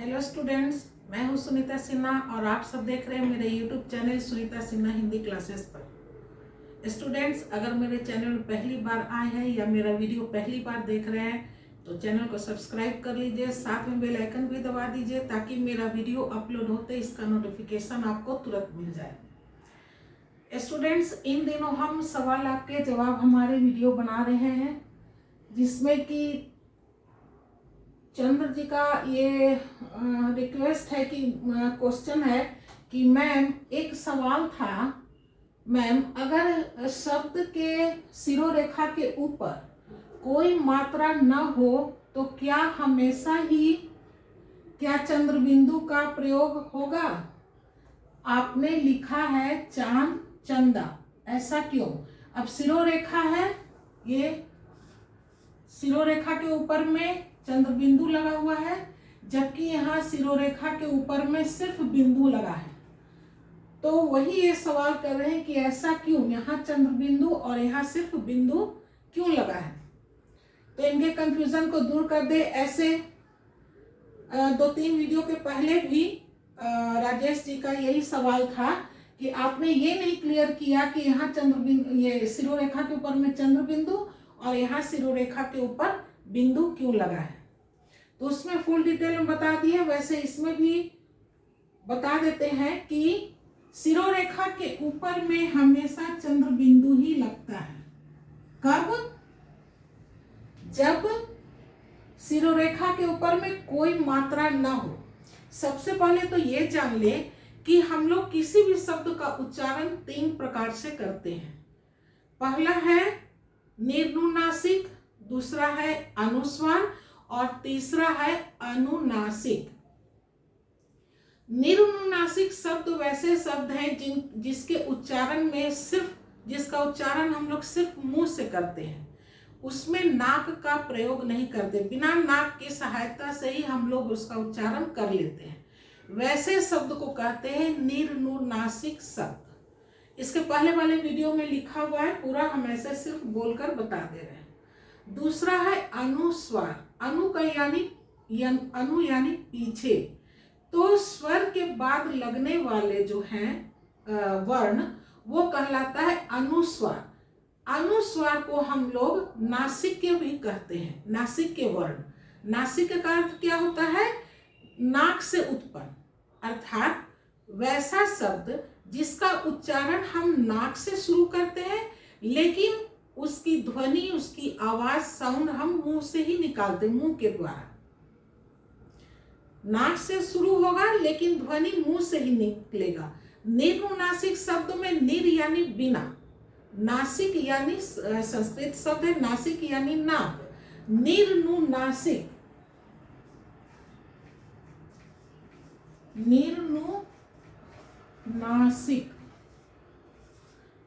Hello students, मैं हूं सुनीता सिन्हा और आप सब देख रहे हैं मेरे YouTube channel Sunita Sinha Hindi classes पर। स्टूडेंट्स, अगर मेरे चैनल में पहली बार आए हैं या मेरा वीडियो पहली बार देख रहे हैं तो चैनल को सब्सक्राइब कर लीजिए, साथ में बेल आइकन भी दबा दीजिए ताकि मेरा वीडियो अपलोड होते इसका नोटिफिकेशन आपको तुरंत मिल जाए। स्टूडेंट्स, इन दिनों हम सवाल आपके जवाब हमारे वीडियो बना रहे हैं जिसमें कि चंद्र जी का ये रिक्वेस्ट है कि क्वेश्चन है कि मैम एक सवाल था, मैम अगर शब्द के सिरोरेखा के ऊपर कोई मात्रा न हो तो क्या हमेशा ही चंद्र बिंदु का प्रयोग होगा? आपने लिखा है चांद चंदा, ऐसा क्यों? अब सिरोरेखा है, ये सिरोरेखा के ऊपर में चंद्र बिंदु लगा हुआ है, जबकि यहाँ सिरोरेखा के ऊपर में सिर्फ बिंदु लगा है। तो वही ये सवाल कर रहे हैं कि ऐसा क्यों, यहाँ चंद्र बिंदु और यहाँ सिर्फ बिंदु क्यों लगा है। तो इनके कंफ्यूजन को दूर कर दे। ऐसे 2-3 वीडियो के पहले भी राजेश जी का यही सवाल था कि आपने ये नहीं क्लियर किया कि यहाँ चंद्र बिंदु, ये सिरोरेखा के ऊपर में चंद्र बिंदु और यहाँ सिरोरेखा के ऊपर बिंदु क्यों लगा है। तो उसमें फुल डिटेल में बता दिए, वैसे इसमें भी बता देते हैं कि सिरोरेखा के ऊपर में हमेशा चंद्र बिंदु ही लगता है। कब? जब सिरोरेखा के ऊपर में कोई मात्रा न हो। सबसे पहले तो ये जान ले कि हम लोग किसी भी शब्द का उच्चारण 3 प्रकार से करते हैं। पहला है निर्नुनासिक, दूसरा है अनुस्वार और तीसरा है अनुनासिक। निर्नुनासिक शब्द वैसे शब्द हैं जिसके उच्चारण में जिसका उच्चारण हम लोग सिर्फ मुंह से करते हैं, उसमें नाक का प्रयोग नहीं करते, बिना नाक की सहायता से ही हम लोग उसका उच्चारण कर लेते हैं। वैसे शब्द को कहते हैं निर्नुनासिक शब्द। इसके पहले वाले वीडियो में लिखा हुआ है, पूरा हम ऐसे सिर्फ बोलकर बता दे रहे हैं। दूसरा है अनुस्वार। अनु का अनु यानी पीछे, तो स्वर के बाद लगने वाले जो हैं वर्ण वो कहलाता है अनुस्वार। अनुस्वार को हम लोग नासिक भी कहते हैं, नासिक के वर्ण। नासिक का अर्थ क्या होता है? नाक से उत्पन्न, अर्थात वैसा शब्द जिसका उच्चारण हम नाक से शुरू करते हैं लेकिन उसकी ध्वनि, उसकी आवाज, साउंड हम मुंह से ही निकालते, मुंह के द्वारा। नाक से शुरू होगा लेकिन ध्वनि मुंह से ही निकलेगा। निर्नुनासिक शब्द में निर यानी बिना, नासिक यानी संस्कृत शब्द है, नासिक यानी नाक। निर्नुनासिक, निर्नुनासिक,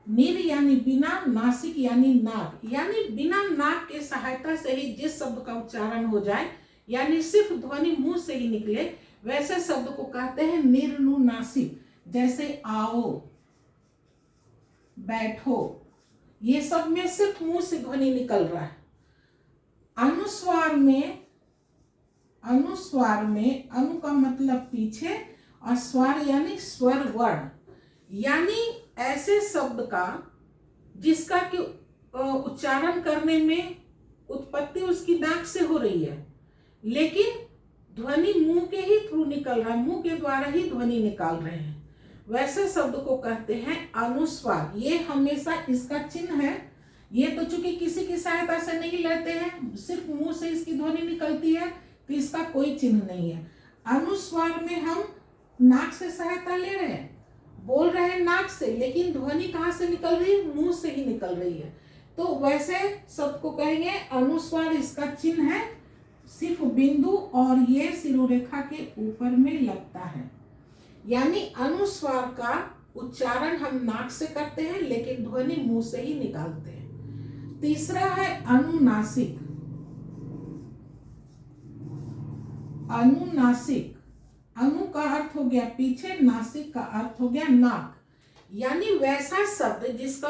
निर यानी बिना, नासिक यानी नाक, यानी बिना नाक के सहायता से ही जिस शब्द का उच्चारण हो जाए, यानी सिर्फ ध्वनि मुंह से ही निकले, वैसे शब्द को कहते हैं निर्नुनासिक। जैसे आओ, बैठो, ये सब में सिर्फ मुंह से ध्वनि निकल रहा है। अनुस्वार में अनु का मतलब पीछे और स्वर यानी स्वर वर्ण, यानी ऐसे शब्द का जिसका कि उच्चारण करने में उत्पत्ति उसकी नाक से हो रही है लेकिन ध्वनि मुंह के ही थ्रू निकल रहा है, मुंह के द्वारा ही ध्वनि निकाल रहे हैं, वैसे शब्द को कहते हैं अनुस्वार। ये हमेशा इसका चिन्ह है, ये तो चूंकि किसी की सहायता से नहीं लेते हैं, सिर्फ मुंह से इसकी ध्वनि निकलती है तो इसका कोई चिन्ह नहीं है। अनुस्वार में हम नाक से सहायता ले रहे हैं, बोल रहे हैं नाक से, लेकिन ध्वनि कहाँ से निकल रही है? मुंह से ही निकल रही है। तो वैसे शब्द को कहेंगे अनुस्वार। इसका चिन्ह है सिर्फ बिंदु और ये सिरोरेखा के ऊपर में लगता है, यानी अनुस्वार का उच्चारण हम नाक से करते हैं लेकिन ध्वनि मुंह से ही निकालते हैं। तीसरा है अनुनासिक। अनुनासिक, अनु का अर्थ हो गया पीछे, नासिक का अर्थ हो गया नाक, यानी वैसा शब्द जिसका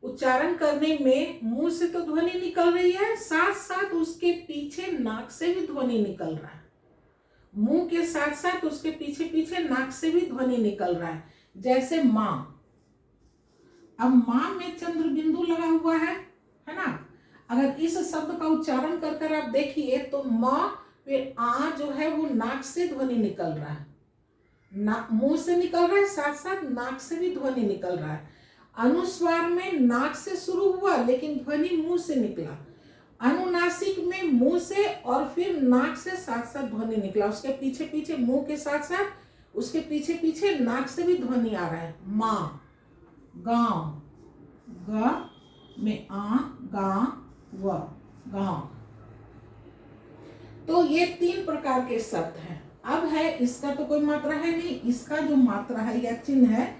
उच्चारण करने में मुंह से तो ध्वनि निकल रही है, साथ साथ उसके पीछे नाक से भी ध्वनि निकल रहा है। मुंह के साथ साथ उसके पीछे पीछे नाक से भी ध्वनि निकल रहा है, जैसे माँ। अब माँ में चंद्र बिंदु लगा हुआ है ना। अगर इस शब्द का उच्चारण कर कर आप देखिए तो माँ फिर आ जो है वो नाक से ध्वनि निकल रहा है, मुंह से निकल रहा है, साथ साथ नाक से भी ध्वनि निकल रहा है। अनुस्वार में नाक से शुरू हुआ लेकिन ध्वनि मुंह से निकला। अनुनासिक में मुंह से और फिर नाक से साथ साथ ध्वनि निकला। उसके पीछे पीछे मुंह के साथ साथ उसके पीछे पीछे नाक से भी ध्वनि आ रहा है। माँ, गांव, ग में आ, गांव, व, गांव। तो ये 3 प्रकार के शब्द हैं। अब है इसका तो कोई मात्रा है नहीं, इसका जो मात्रा है या चिन्ह है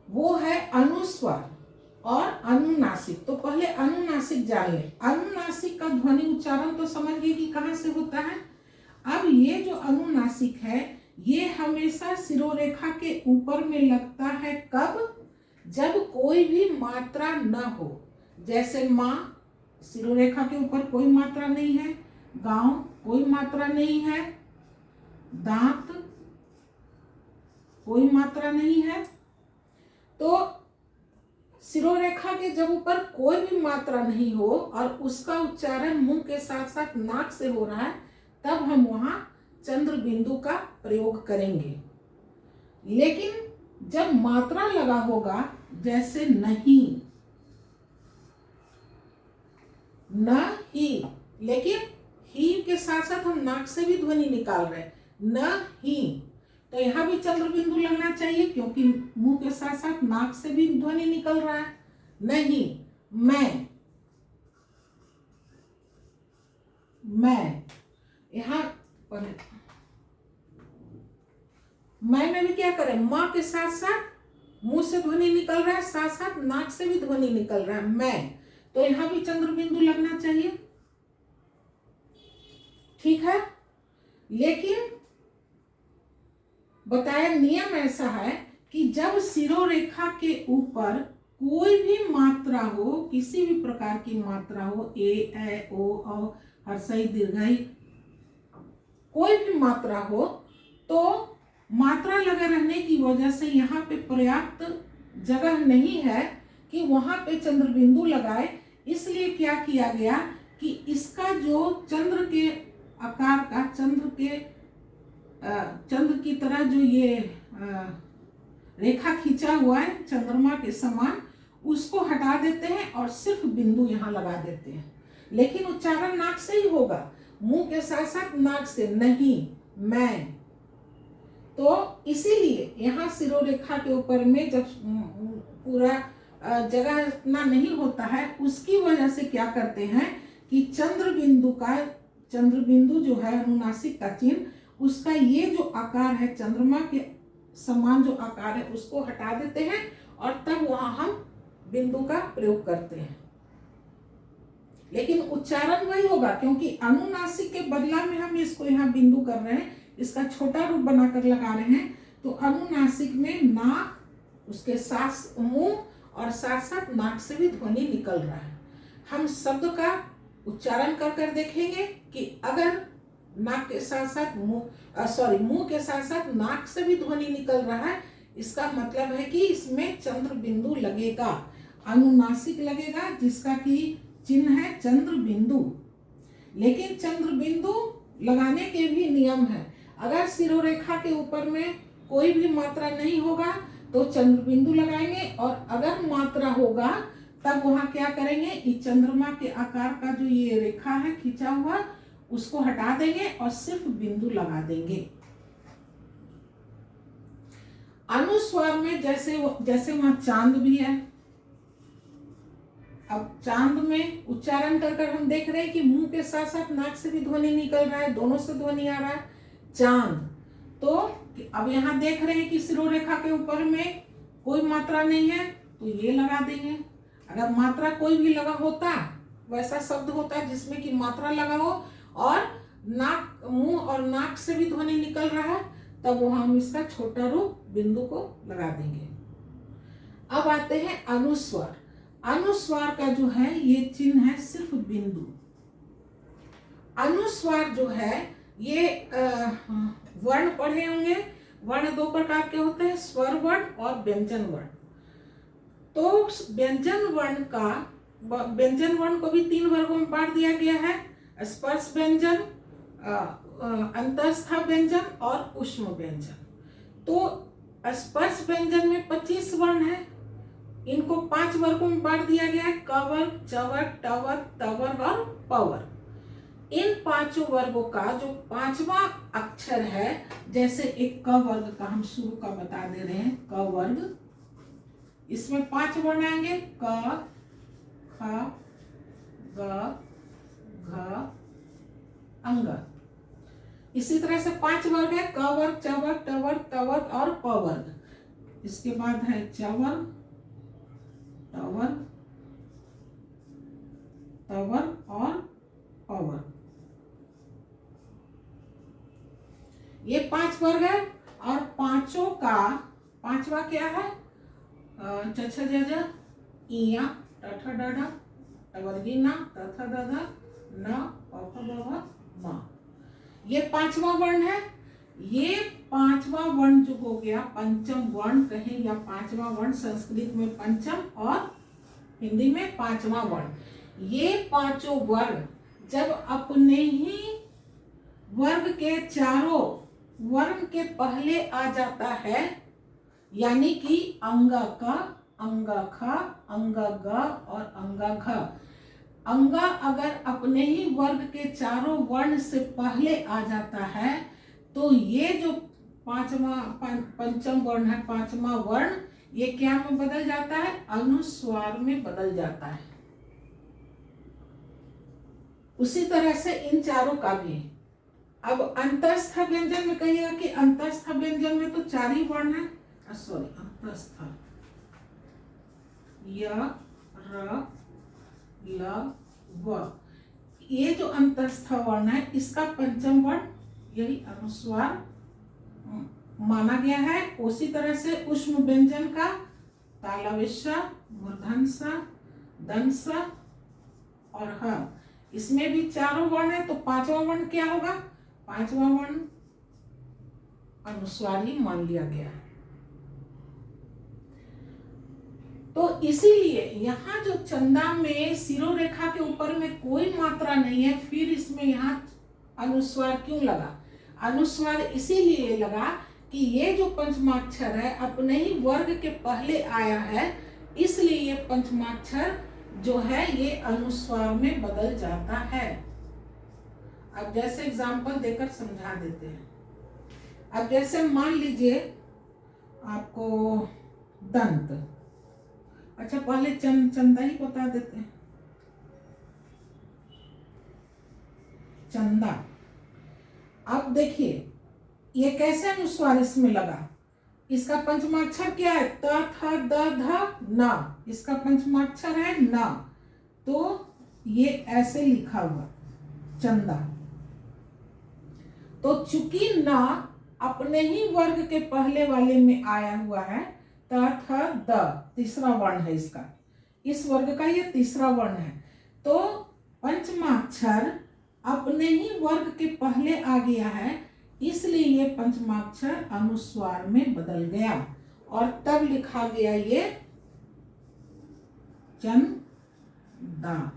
वो है अनुस्वार और अनुनासिक। तो पहले अनुनासिक जान ले। अनुनासिक का ध्वनि उच्चारण तो समझ गए कि कहाँ से होता है। अब ये जो अनुनासिक है ये हमेशा शिरोरेखा के ऊपर में लगता है। कब? जब कोई भी मात्रा न हो। जैसे माँ, शिरोरेखा के ऊपर कोई मात्रा नहीं है। गांव, कोई मात्रा नहीं है। दांत, कोई मात्रा नहीं है। तो शिरोरेखा के जब ऊपर कोई भी मात्रा नहीं हो और उसका उच्चारण मुंह के साथ साथ नाक से हो रहा है, तब हम वहां चंद्र बिंदु का प्रयोग करेंगे। लेकिन जब मात्रा लगा होगा, जैसे नहीं, नहीं, लेकिन ही के साथ साथ हम नाक से भी ध्वनि निकाल रहे हैं, नहीं, तो यहाँ भी चंद्र बिंदु लगना चाहिए क्योंकि मुंह के साथ साथ नाक से भी ध्वनि निकल रहा है। नहीं, मैं यहाँ पर मैं में भी क्या करें, माँ के साथ साथ मुंह से ध्वनि निकल रहा है, साथ साथ नाक से भी ध्वनि निकल रहा है, मैं, तो यहाँ भी चंद्र बिंदु लगना चाहिए। ठीक है। लेकिन बताया नियम ऐसा है कि जब शिरोरेखा के ऊपर कोई भी मात्रा हो, किसी भी प्रकार की मात्रा हो, ए, ऐ, ओ, औ, हर्षई, दीर्घई, कोई भी मात्रा हो, तो मात्रा लगा रहने की वजह से यहाँ पे पर्याप्त जगह नहीं है कि वहां पे चंद्र बिंदु लगाए। इसलिए क्या किया गया कि इसका जो चंद्र के आकार का, चंद्र की तरह जो ये रेखा खींचा हुआ है चंद्रमा के समान, उसको हटा देते हैं और सिर्फ बिंदु यहाँ लगा देते हैं। लेकिन उच्चारण नाक से ही होगा, मुंह के साथ साथ नाक से, नहीं, मैं। तो इसीलिए यहाँ शिरोरेखा के ऊपर में जब पूरा जगह इतना नहीं होता है, उसकी वजह से क्या करते हैं कि चंद्र बिंदु जो है अनुनासिक का चिन्ह, उसका ये जो आकार है चंद्रमा के समान जो आकार है उसको हटा देते हैं और तब वहां हम बिंदु का प्रयोग करते हैं। लेकिन उच्चारण वही होगा क्योंकि अनुनासिक के बदला में हम इसको यहाँ बिंदु कर रहे हैं, इसका छोटा रूप बनाकर लगा रहे हैं। तो अनुनासिक में नाक, उसके साथ मुंह और साथ साथ नाक से भी ध्वनि निकल रहा है। हम शब्द का उच्चारण कर कर देखेंगे कि अगर नाक के साथ साथ मुंह के साथ साथ नाक से भी ध्वनि निकल रहा है, इसका मतलब है कि इसमें चंद्र बिंदु लगेगा, अनुनासिक लगेगा, जिसका कि चिन्ह है चंद्र बिंदु। लेकिन चंद्र बिंदु लगाने के भी नियम है। अगर शिरोरेखा के ऊपर में कोई भी मात्रा नहीं होगा तो चंद्र बिंदु लगाएंगे, और अगर मात्रा होगा तब वहां क्या करेंगे, इस चंद्रमा के आकार का जो ये रेखा है खींचा हुआ, उसको हटा देंगे और सिर्फ बिंदु लगा देंगे। अनुस्वार में जैसे वहां चांद भी है। अब चांद में उच्चारण कर कर हम देख रहे हैं कि मुंह के साथ साथ नाक से भी ध्वनि निकल रहा है, दोनों से ध्वनि आ रहा है, चांद। तो अब यहाँ देख रहे हैं कि शिरोरेखा के ऊपर में कोई मात्रा नहीं है तो ये लगा देंगे। अगर मात्रा कोई भी लगा होता, वैसा शब्द होता जिसमें कि मात्रा लगा हो और नाक, मुंह और नाक से भी ध्वनि निकल रहा है, तब वहां हम इसका छोटा रूप बिंदु को लगा देंगे। अब आते हैं अनुस्वार। अनुस्वार का जो है ये चिन्ह है सिर्फ बिंदु। अनुस्वार जो है ये वर्ण पढ़े होंगे। वर्ण दो प्रकार के होते हैं, स्वर वर्ण और व्यंजन वर्ण। तो व्यंजन वर्ण को भी 3 वर्गों में बांट दिया गया है, स्पर्श व्यंजन, अंतस्थ व्यंजन और ऊष्म व्यंजन। तो स्पर्श व्यंजन में 25 वर्ण है, इनको 5 वर्गों में बांट दिया गया है, क वर्ग, च वर्ग, ट वर्ग, त वर्ग और प वर्ग। इन 5 वर्गों का जो 5वां अक्षर है, जैसे एक क वर्ग का हम शुरू का बता दे रहे हैं, क वर्ग, इसमें 5 वर्ण आएंगे, क, ख, ग, घ, अंग। इसी तरह से 5 वर्ग है, क वर्ग, च वर्ग, ट वर्ग, त वर्ग और प वर्ग। इसके बाद है च वर्ग, ट वर्ग, त वर्ग और प वर्ग। ये 5 वर्ग है और पांचों का 5वां क्या है, च छ ज झ, इया, ट ठ ड ढ, ट वर्गी न, त थ द ध, न, प फ ब भ, म। ये 5वां वर्ण है। ये 5वां वर्ण जो हो गया, पंचम वर्ण कहें या 5वां वर्ण, संस्कृत में पंचम और हिंदी में 5वां वर्ण। ये 5 वर्ण जब अपने ही वर्ग के चारों वर्ण के पहले आ जाता है, यानी कि अंग क, अंग ख, अंग ग और अंग घ, अंगा अगर अपने ही वर्ग के चारों वर्ण से पहले आ जाता है, तो ये जो पंचम वर्ण है, 5वां वर्ण, ये क्या में बदल जाता है, अनुस्वार में बदल जाता है। उसी तरह से इन चारों का भी। अब अंतस्थ व्यंजन में कहिएगा कि अंतस्थ व्यंजन में तो 4 ही वर्ण है, सॉरी, अंतस्थ, य, र, ल, व। ये जो अंतस्थ वर्ण है, इसका पंचम वर्ण यही अनुस्वार माना गया है। उसी तरह से ऊष्म व्यंजन का तालव्य, मूर्धन्य, दंश और ह, इसमें भी 4 वर्ण है, तो 5वां वर्ण क्या होगा, 5वां वर्ण अनुस्वार ही मान लिया गया है। तो इसीलिए यहाँ जो चंदा में सिरों रेखा के ऊपर में कोई मात्रा नहीं है, फिर इसमें यहाँ अनुस्वार क्यों लगा? अनुस्वार इसीलिए लगा कि ये जो पंचमाक्षर है अपने ही वर्ग के पहले आया है, इसलिए ये पंचमाक्षर जो है ये अनुस्वार में बदल जाता है। अब जैसे एग्जाम्पल देकर समझा देते हैं। अब जैसे मान लीजिए आपको दंत, अच्छा पहले चंदा ही बता देते हैं। चंदा, अब देखिए ये कैसे अनुस्वार इसमें लगा। इसका पंचमाक्षर क्या है, त थ द ध न, इसका पंचमाक्षर है न, तो ये ऐसे लिखा हुआ चंदा। तो चूंकि न अपने ही वर्ग के पहले वाले में आया हुआ है, त थ द तीसरा वर्ण है इसका, इस वर्ग का ये तीसरा वर्ण है, तो पंचमाक्षर अपने ही वर्ग के पहले आ गया है, इसलिए ये पंचमाक्षर अनुस्वार में बदल गया और तब लिखा गया ये चंदा।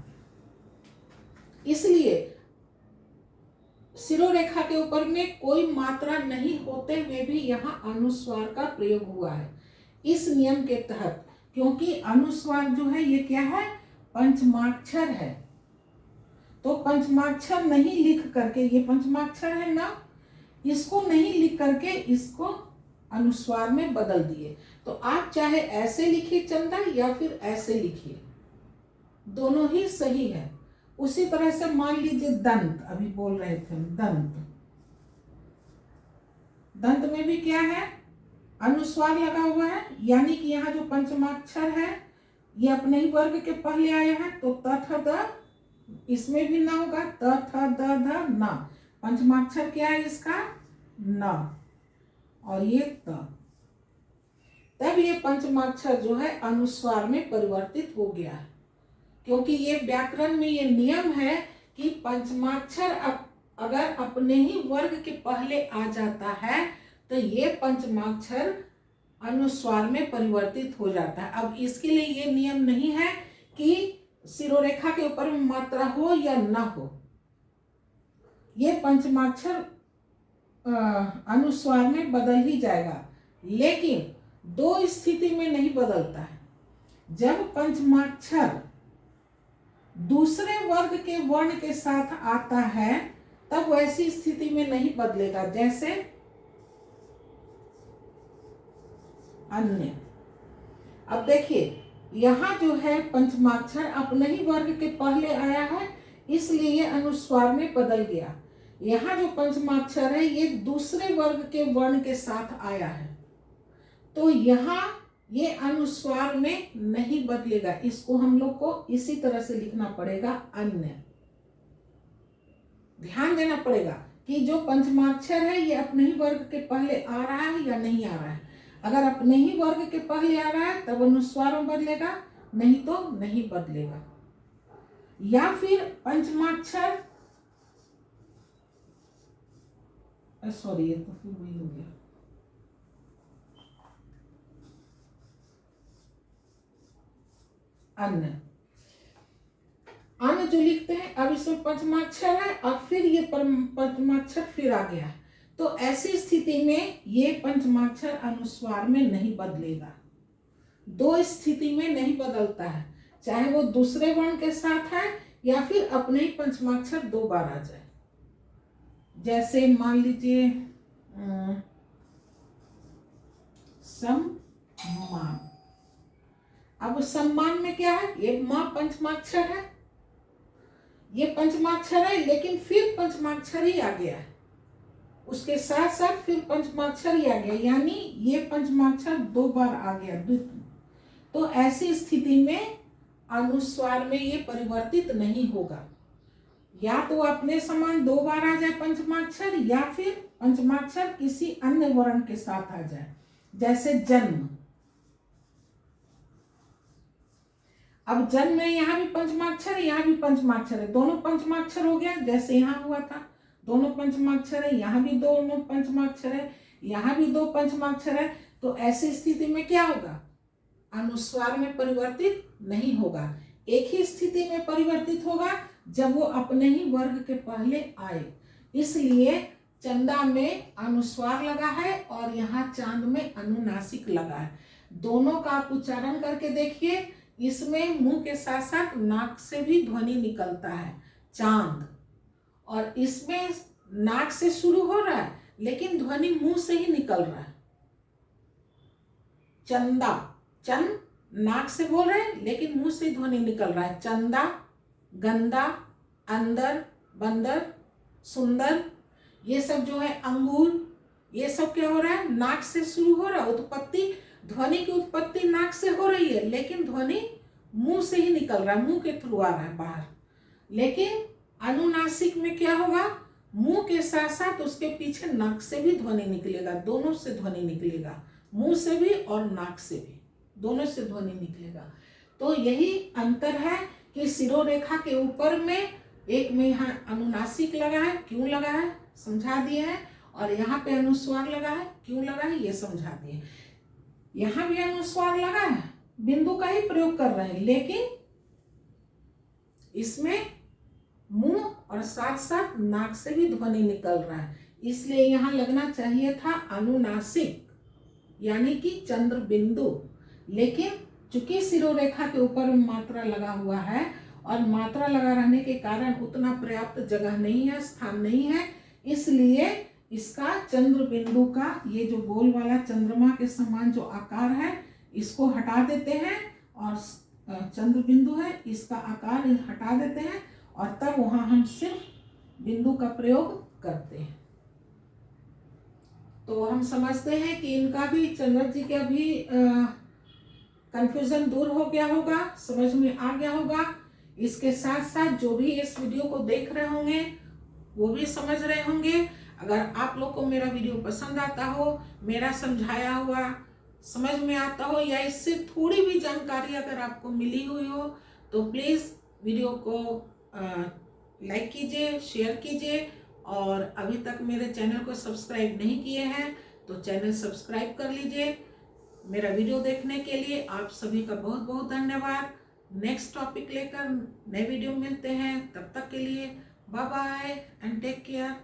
इसलिए सिरों रेखा के ऊपर में कोई मात्रा नहीं होते हुए भी यहाँ अनुस्वार का प्रयोग हुआ है इस नियम के तहत, क्योंकि अनुस्वार जो है ये क्या है, पंचमाक्षर है। तो पंचमाक्षर नहीं लिख करके, ये पंचमाक्षर है ना, इसको नहीं लिख करके इसको अनुस्वार में बदल दिए। तो आप चाहे ऐसे लिखिए चंदा या फिर ऐसे लिखिए, दोनों ही सही है। उसी तरह से मान लीजिए दंत, अभी बोल रहे थे दंत, दंत में भी क्या है, अनुस्वार लगा हुआ है, यानी कि यहाँ जो पंचमाक्षर है ये अपने ही वर्ग के पहले आया है, तो त थ द इसमें भी ना होगा, त थ द ध न, पंचमाक्षर क्या है इसका, न, और ये त, तब ये पंचमाक्षर जो है अनुस्वार में परिवर्तित हो गया है। क्योंकि ये व्याकरण में ये नियम है कि पंचमाक्षर अगर अपने ही वर्ग के पहले आ जाता है तो ये पंचमाक्षर अनुस्वार में परिवर्तित हो जाता है। अब इसके लिए ये नियम नहीं है कि शिरोरेखा के ऊपर में मात्रा हो या ना हो, ये पंचमाक्षर अनुस्वार में बदल ही जाएगा, लेकिन दो स्थिति में नहीं बदलता है। जब पंचमाक्षर दूसरे वर्ग के वर्ण के साथ आता है तब वैसी स्थिति में नहीं बदलेगा, जैसे अन्य। अब देखिए यहाँ जो है पंचमाक्षर अपने ही वर्ग के पहले आया है, इसलिए ये अनुस्वार में बदल गया। यहाँ जो पंचमाक्षर है ये दूसरे वर्ग के वर्ण के साथ आया है, तो यहाँ ये अनुस्वार में नहीं बदलेगा। इसको हम लोग को इसी तरह से लिखना पड़ेगा, अन्य। ध्यान देना पड़ेगा कि जो पंचमाक्षर है ये अपने ही वर्ग के पहले आ रहा है या नहीं आ रहा है। अगर अपने ही वर्ग के पहले आ रहा है तब अनुस्वार में बदलेगा, नहीं तो नहीं बदलेगा। या फिर पंचमाक्षर सॉरी, ये तो फिर वही हो गया। अन्य, अन्य जो लिखते हैं, अब इसमें पंचमाक्षर है और फिर ये पंचमाक्षर फिर आ गया, तो ऐसी स्थिति में ये पंचमाक्षर अनुस्वार में नहीं बदलेगा। दो स्थिति में नहीं बदलता है, चाहे वो दूसरे वर्ण के साथ है या फिर अपने ही पंचमाक्षर दो बार आ जाए। जैसे मान लीजिए सम्मान। अब सम्मान में क्या है, ये मां पंचमाक्षर है, ये पंचमाक्षर है, लेकिन फिर पंचमाक्षर ही आ गया है, उसके साथ साथ फिर पंचमाक्षर ही आ गया, यानी ये पंचमाक्षर दो बार आ गया, तो ऐसी स्थिति में अनुस्वार में ये परिवर्तित नहीं होगा। या तो अपने समान दो बार आ जाए पंचमाक्षर, या फिर पंचमाक्षर किसी अन्य वर्ण के साथ आ जाए, जैसे जन्म। अब जन्म में यहाँ भी पंचमाक्षर है, यहाँ भी पंचमाक्षर है, दोनों पंचमाक्षर हो गया, जैसे यहाँ हुआ था, दोनों पंचमाक्षर है, यहाँ भी दोनों पंचमाक्षर है, यहाँ भी दो पंचमाक्षर है, तो ऐसी स्थिति में क्या होगा, अनुस्वार में परिवर्तित नहीं होगा। एक ही स्थिति में परिवर्तित होगा जब वो अपने ही वर्ग के पहले आए, इसलिए चंदा में अनुस्वार लगा है और यहाँ चांद में अनुनासिक लगा है। दोनों का आप उच्चारण करके देखिए, इसमें मुंह के साथ साथ नाक से भी ध्वनि निकलता है, चांद, और इसमें नाक से शुरू हो रहा है लेकिन ध्वनि मुंह से ही निकल रहा है। चंदा, चंद नाक से बोल रहे हैं लेकिन मुंह से ध्वनि निकल रहा है। चंदा, गंदा, अंदर, बंदर, सुंदर, ये सब जो है, अंगूर, ये सब क्या हो रहा है, नाक से शुरू हो रहा है। उत्पत्ति, ध्वनि की उत्पत्ति नाक से हो रही है लेकिन ध्वनि मुंह से ही निकल रहा है, मुंह के थ्रू आ रहा है बाहर। लेकिन अनुनासिक में क्या होगा, मुंह के साथ साथ उसके पीछे नाक से भी ध्वनि निकलेगा, दोनों से ध्वनि निकलेगा, मुंह से भी और नाक से भी, दोनों से ध्वनि निकलेगा। तो यही अंतर है कि शिरोरेखा के ऊपर में एक में यहाँ अनुनासिक लगा है, क्यों लगा है समझा दिए हैं, और यहाँ पे अनुस्वार लगा है, क्यों लगा है ये समझा दिए। यहाँ भी अनुस्वार लगा है, बिंदु का ही प्रयोग कर रहे हैं, लेकिन इसमें मुंह और साथ साथ नाक से भी ध्वनि निकल रहा है, इसलिए यहाँ लगना चाहिए था अनुनासिक, यानी कि चंद्र बिंदु। लेकिन चूंकि शिरोरेखा के ऊपर मात्रा लगा हुआ है और मात्रा लगा रहने के कारण उतना पर्याप्त जगह नहीं है, स्थान नहीं है, इसलिए इसका चंद्र बिंदु का ये जो गोल वाला चंद्रमा के समान जो आकार है इसको हटा देते हैं, और चंद्र बिंदु है इसका आकार हटा देते हैं, और तब वहां हम सिर्फ बिंदु का प्रयोग करते हैं। तो हम समझते हैं कि इनका भी, चंद्र जी का भी कंफ्यूजन दूर हो गया होगा, समझ में आ गया होगा। इसके साथ साथ जो भी इस वीडियो को देख रहे होंगे वो भी समझ रहे होंगे। अगर आप लोग को मेरा वीडियो पसंद आता हो, मेरा समझाया हुआ समझ में आता हो, या इससे थोड़ी भी जानकारी अगर आपको मिली हुई हो, तो प्लीज़ वीडियो को लाइक कीजिए, शेयर कीजिए और अभी तक मेरे चैनल को सब्सक्राइब नहीं किए हैं तो चैनल सब्सक्राइब कर लीजिए। मेरा वीडियो देखने के लिए आप सभी का बहुत बहुत धन्यवाद। नेक्स्ट टॉपिक लेकर नए वीडियो मिलते हैं, तब तक के लिए bye bye and take care.